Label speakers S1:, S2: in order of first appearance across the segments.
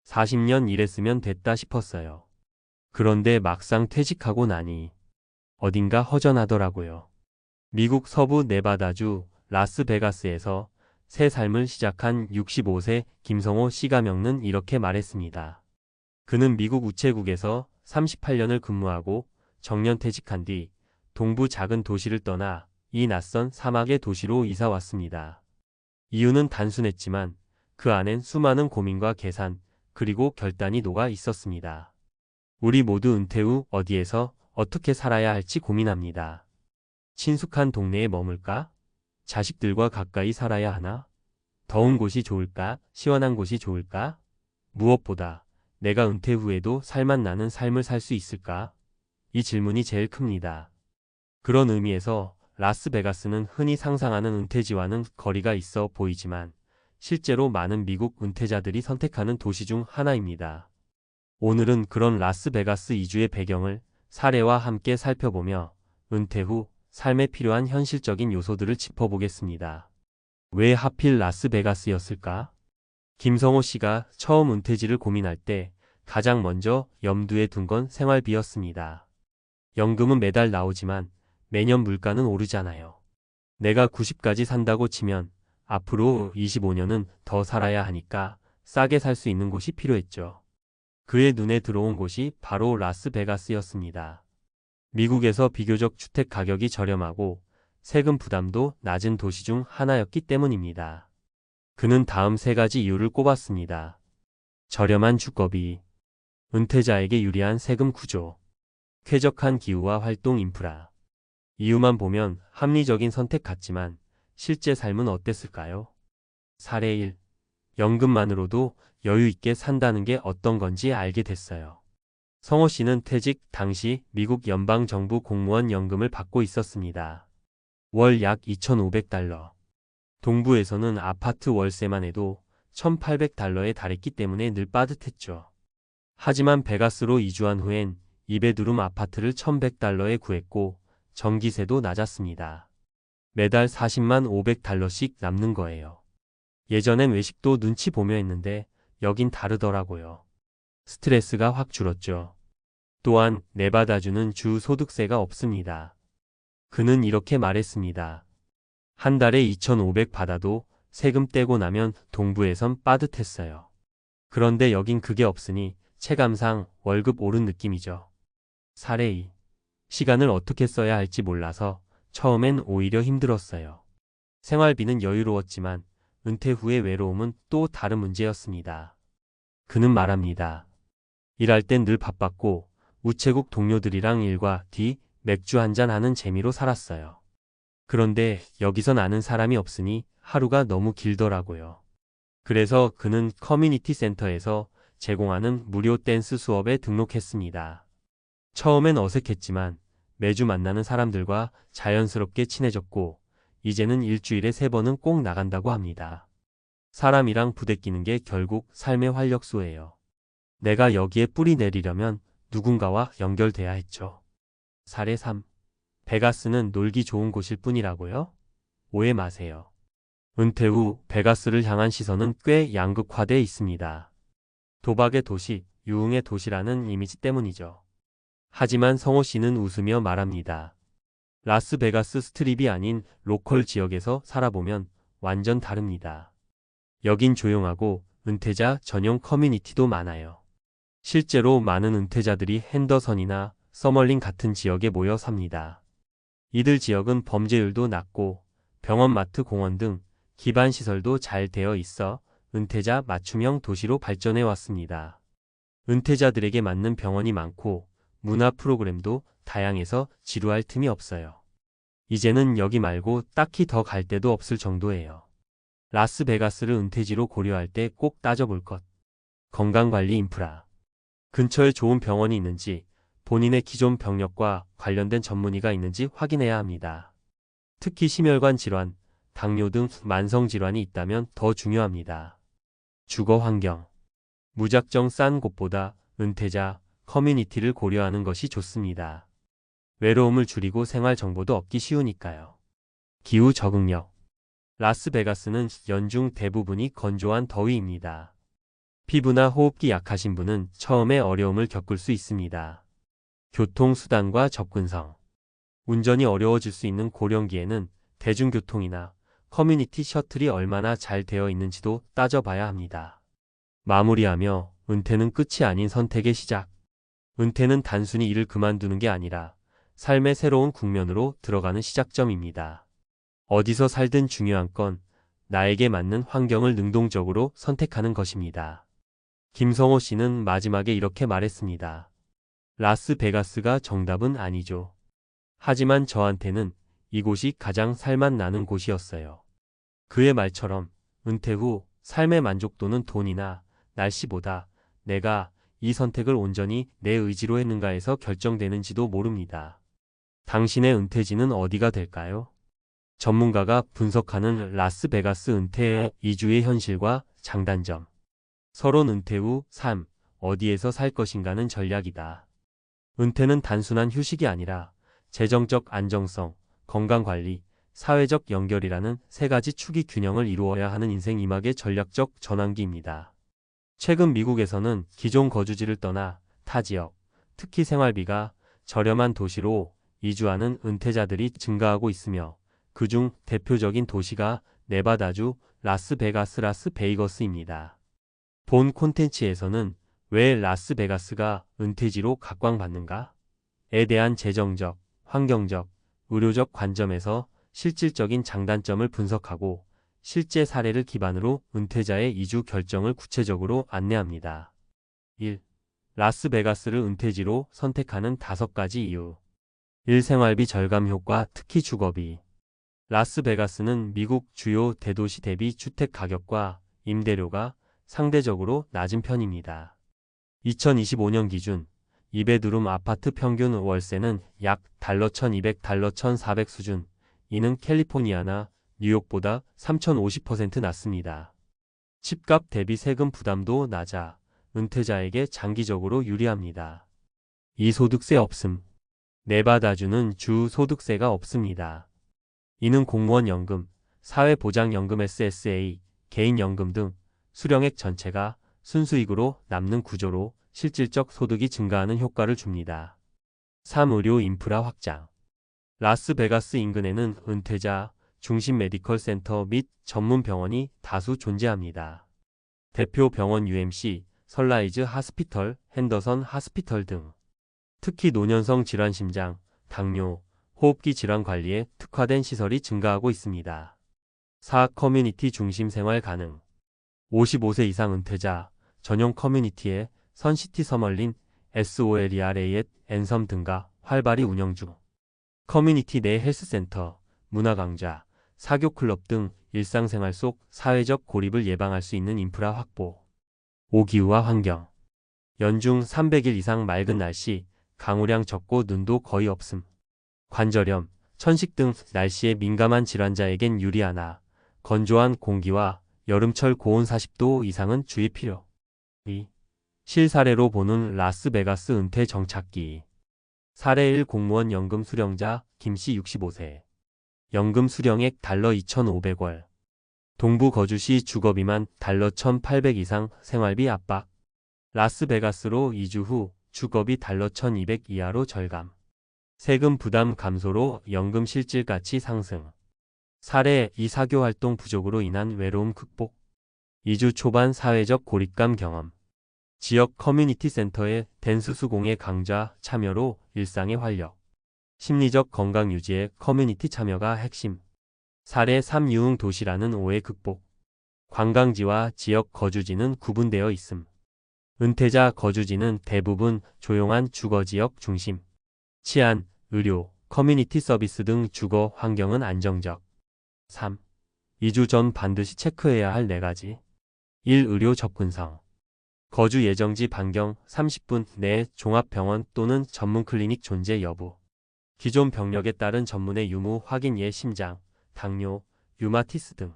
S1: 40년 일했으면 됐다 싶었어요. 그런데 막상 퇴직하고 나니 어딘가 허전하더라고요. 미국 서부 네바다주 라스베가스에서 새 삶을 시작한 65세 김성호 씨가 명는 이렇게 말했습니다. 그는 미국 우체국에서 38년을 근무하고 정년퇴직한 뒤 동부 작은 도시를 떠나 이 낯선 사막의 도시로 이사 왔습니다. 이유는 단순했지만 그 안엔 수많은 고민과 계산 그리고 결단이 녹아 있었습니다. 우리 모두 은퇴 후 어디에서 어떻게 살아야 할지 고민합니다. 친숙한 동네에 머물까? 자식들과 가까이 살아야 하나? 더운 곳이 좋을까? 시원한 곳이 좋을까? 무엇보다 내가 은퇴 후에도 살맛 나는 삶을 살 수 있을까? 이 질문이 제일 큽니다. 그런 의미에서 라스베가스는 흔히 상상하는 은퇴지와는 거리가 있어 보이지만 실제로 많은 미국 은퇴자들이 선택하는 도시 중 하나입니다. 오늘은 그런 라스베가스 이주의 배경을 사례와 함께 살펴보며 은퇴 후 삶에 필요한 현실적인 요소들을 짚어보겠습니다. 왜 하필 라스베가스였을까? 김성호 씨가 처음 은퇴지를 고민할 때 가장 먼저 염두에 둔 건 생활비였습니다. 연금은 매달 나오지만 매년 물가는 오르잖아요. 내가 90까지 산다고 치면 앞으로 25년은 더 살아야 하니까 싸게 살 수 있는 곳이 필요했죠. 그의 눈에 들어온 곳이 바로 라스베가스였습니다. 미국에서 비교적 주택 가격이 저렴하고 세금 부담도 낮은 도시 중 하나였기 때문입니다. 그는 다음 세 가지 이유를 꼽았습니다. 저렴한 주거비, 은퇴자에게 유리한 세금 구조, 쾌적한 기후와 활동 인프라. 이유만 보면 합리적인 선택 같지만 실제 삶은 어땠을까요? 사례 1. 연금만으로도 여유 있게 산다는 게 어떤 건지 알게 됐어요. 성호 씨는 퇴직 당시 미국 연방정부 공무원 연금을 받고 있었습니다. 월 약 2,500달러. 동부에서는 아파트 월세만 해도 1,800달러에 달했기 때문에 늘 빠듯했죠. 하지만 베가스로 이주한 후엔 2베드룸 아파트를 1,100달러에 구했고 전기세도 낮았습니다. 매달 40만 500달러씩 남는 거예요. 예전엔 외식도 눈치 보며 했는데 여긴 다르더라고요. 스트레스가 확 줄었죠. 또한 네바다주는 주 소득세가 없습니다. 그는 이렇게 말했습니다. 한 달에 2,500 받아도 세금 떼고 나면 동부에선 빠듯했어요. 그런데 여긴 그게 없으니 체감상 월급 오른 느낌이죠. 사례 2. 시간을 어떻게 써야 할지 몰라서 처음엔 오히려 힘들었어요. 생활비는 여유로웠지만 은퇴 후의 외로움은 또 다른 문제였습니다. 그는 말합니다. 일할 땐 늘 바빴고 우체국 동료들이랑 일과 뒤 맥주 한잔 하는 재미로 살았어요. 그런데 여기선 아는 사람이 없으니 하루가 너무 길더라고요. 그래서 그는 커뮤니티 센터에서 제공하는 무료 댄스 수업에 등록했습니다. 처음엔 어색했지만 매주 만나는 사람들과 자연스럽게 친해졌고 이제는 일주일에 3번은 꼭 나간다고 합니다. 사람이랑 부대끼는 게 결국 삶의 활력소예요. 내가 여기에 뿌리 내리려면 누군가와 연결돼야 했죠. 사례 3. 베가스는 놀기 좋은 곳일 뿐이라고요? 오해 마세요. 은퇴 후 베가스를 향한 시선은 꽤 양극화돼 있습니다. 도박의 도시, 유흥의 도시라는 이미지 때문이죠. 하지만 성호 씨는 웃으며 말합니다. 라스베가스 스트립이 아닌 로컬 지역에서 살아보면 완전 다릅니다. 여긴 조용하고 은퇴자 전용 커뮤니티도 많아요. 실제로 많은 은퇴자들이 핸더선이나 서멀린 같은 지역에 모여 삽니다. 이들 지역은 범죄율도 낮고 병원, 마트, 공원 등 기반 시설도 잘 되어 있어 은퇴자 맞춤형 도시로 발전해 왔습니다. 은퇴자들에게 맞는 병원이 많고 문화 프로그램도 다양해서 지루할 틈이 없어요. 이제는 여기 말고 딱히 더 갈 데도 없을 정도예요. 라스베가스를 은퇴지로 고려할 때 꼭 따져볼 것. 건강관리 인프라. 근처에 좋은 병원이 있는지, 본인의 기존 병력과 관련된 전문의가 있는지 확인해야 합니다. 특히 심혈관 질환, 당뇨 등 만성질환이 있다면 더 중요합니다. 주거 환경. 무작정 싼 곳보다 은퇴자, 커뮤니티를 고려하는 것이 좋습니다. 외로움을 줄이고 생활 정보도 얻기 쉬우니까요. 기후 적응력. 라스베가스는 연중 대부분이 건조한 더위입니다. 피부나 호흡기 약하신 분은 처음에 어려움을 겪을 수 있습니다. 교통수단과 접근성. 운전이 어려워질 수 있는 고령기에는 대중교통이나 커뮤니티 셔틀이 얼마나 잘 되어 있는지도 따져봐야 합니다. 마무리하며 은퇴는 끝이 아닌 선택의 시작. 은퇴는 단순히 일을 그만두는 게 아니라 삶의 새로운 국면으로 들어가는 시작점입니다. 어디서 살든 중요한 건 나에게 맞는 환경을 능동적으로 선택하는 것입니다. 김성호 씨는 마지막에 이렇게 말했습니다. 라스베가스가 정답은 아니죠. 하지만 저한테는 이곳이 가장 살맛 나는 곳이었어요. 그의 말처럼 은퇴 후 삶의 만족도는 돈이나 날씨보다 내가 이 선택을 온전히 내 의지로 했는가에서 결정되는지도 모릅니다. 당신의 은퇴지는 어디가 될까요? 전문가가 분석하는 라스베가스 은퇴의 이주의 현실과 장단점. 서론 은퇴 후 삶, 어디에서 살 것인가는 전략이다. 은퇴는 단순한 휴식이 아니라 재정적 안정성, 건강관리, 사회적 연결이라는 세 가지 축이 균형을 이루어야 하는 인생 이막의 전략적 전환기입니다. 최근 미국에서는 기존 거주지를 떠나 타 지역, 특히 생활비가 저렴한 도시로 이주하는 은퇴자들이 증가하고 있으며 그중 대표적인 도시가 네바다주 라스베가스입니다. 본 콘텐츠에서는 왜 라스베가스가 은퇴지로 각광받는가? 에 대한 재정적, 환경적, 의료적 관점에서 실질적인 장단점을 분석하고 실제 사례를 기반으로 은퇴자의 이주 결정을 구체적으로 안내합니다. 1. 라스베가스를 은퇴지로 선택하는 5가지 이유. 1. 생활비 절감 효과, 특히 주거비. 라스베가스는 미국 주요 대도시 대비 주택 가격과 임대료가 상대적으로 낮은 편입니다. 2025년 기준 2베드룸 아파트 평균 월세는 약 $1,200, $1,400 수준. 이는 캘리포니아나 뉴욕보다 3,050% 낮습니다. 집값 대비 세금 부담도 낮아 은퇴자에게 장기적으로 유리합니다. 2. 소득세 없음. 네바다주는 주 소득세가 없습니다. 이는 공무원 연금, 사회보장연금 SSA, 개인연금 등 수령액 전체가 순수익으로 남는 구조로 실질적 소득이 증가하는 효과를 줍니다. 3. 의료 인프라 확장. 라스베가스 인근에는 은퇴자 중심 메디컬 센터 및 전문 병원이 다수 존재합니다. 대표 병원 UMC, 선라이즈 하스피털, 핸더선 하스피털 등. 특히 노년성 질환 심장, 당뇨, 호흡기 질환 관리에 특화된 시설이 증가하고 있습니다. 4. 커뮤니티 중심 생활 가능. 55세 이상 은퇴자 전용 커뮤니티에 선시티 서멀린, SOLERAET, 앤섬 등과 활발히 운영 중. 커뮤니티 내 헬스센터, 문화강좌, 사교클럽 등 일상생활 속 사회적 고립을 예방할 수 있는 인프라 확보. 5. 기후와 환경. 연중 300일 이상 맑은 날씨, 강우량 적고 눈도 거의 없음. 관절염, 천식 등 날씨에 민감한 질환자에겐 유리하나 건조한 공기와 여름철 고온 40도 이상은 주의 필요. 2. 실사례로 보는 라스베가스 은퇴 정착기. 사례 1. 공무원 연금 수령자 김씨 65세. 연금 수령액 $2,500월. 동부 거주시 주거비만 $1,800 이상 생활비 압박. 라스베가스로 이주 후 주거비 $1,200 이하로 절감. 세금 부담 감소로 연금 실질 가치 상승. 사례 2. 사교활동 부족으로 인한 외로움 극복. 이주 초반 사회적 고립감 경험. 지역 커뮤니티 센터의 댄스 수공예 강좌 참여로 일상의 활력. 심리적 건강 유지에 커뮤니티 참여가 핵심. 사례 3. 유흥 도시라는 오해 극복. 관광지와 지역 거주지는 구분되어 있음. 은퇴자 거주지는 대부분 조용한 주거지역 중심. 치안, 의료, 커뮤니티 서비스 등 주거 환경은 안정적. 3. 이주 전 반드시 체크해야 할 4가지. 1. 의료 접근성. 거주 예정지 반경 30분 내에 종합병원 또는 전문 클리닉 존재 여부. 기존 병력에 따른 전문의 유무 확인 예 심장, 당뇨, 류마티스 등.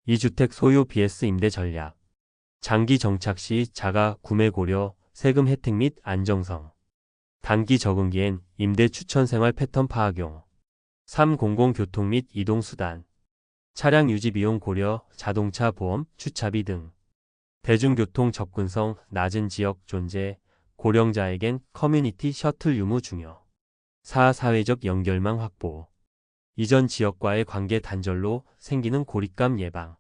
S1: 2. 주택 소유 vs 임대 전략. 장기 정착 시 자가 구매 고려, 세금 혜택 및 안정성. 단기 적응기엔 임대 추천 생활 패턴 파악용. 3. 공공교통 및 이동수단. 차량 유지 비용 고려, 자동차 보험, 주차비 등. 대중교통 접근성 낮은 지역 존재, 고령자에겐 커뮤니티 셔틀 유무 중요. 4. 사회적 연결망 확보. 이전 지역과의 관계 단절로 생기는 고립감 예방.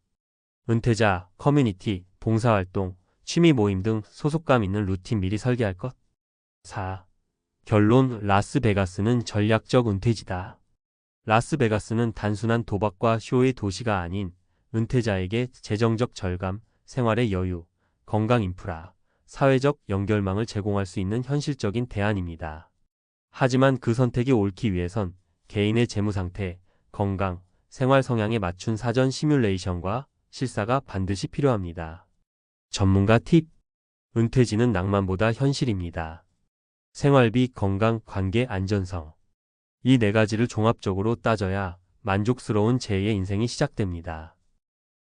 S1: 은퇴자, 커뮤니티, 봉사활동, 취미 모임 등 소속감 있는 루틴 미리 설계할 것. 4. 결론 라스베가스는 전략적 은퇴지다. 라스베가스는 단순한 도박과 쇼의 도시가 아닌 은퇴자에게 재정적 절감, 생활의 여유, 건강 인프라, 사회적 연결망을 제공할 수 있는 현실적인 대안입니다. 하지만 그 선택이 옳기 위해선 개인의 재무 상태, 건강, 생활 성향에 맞춘 사전 시뮬레이션과 실사가 반드시 필요합니다. 전문가 팁. 은퇴지는 낭만보다 현실입니다. 생활비, 건강, 관계, 안전성. 이 네 가지를 종합적으로 따져야 만족스러운 제2의 인생이 시작됩니다.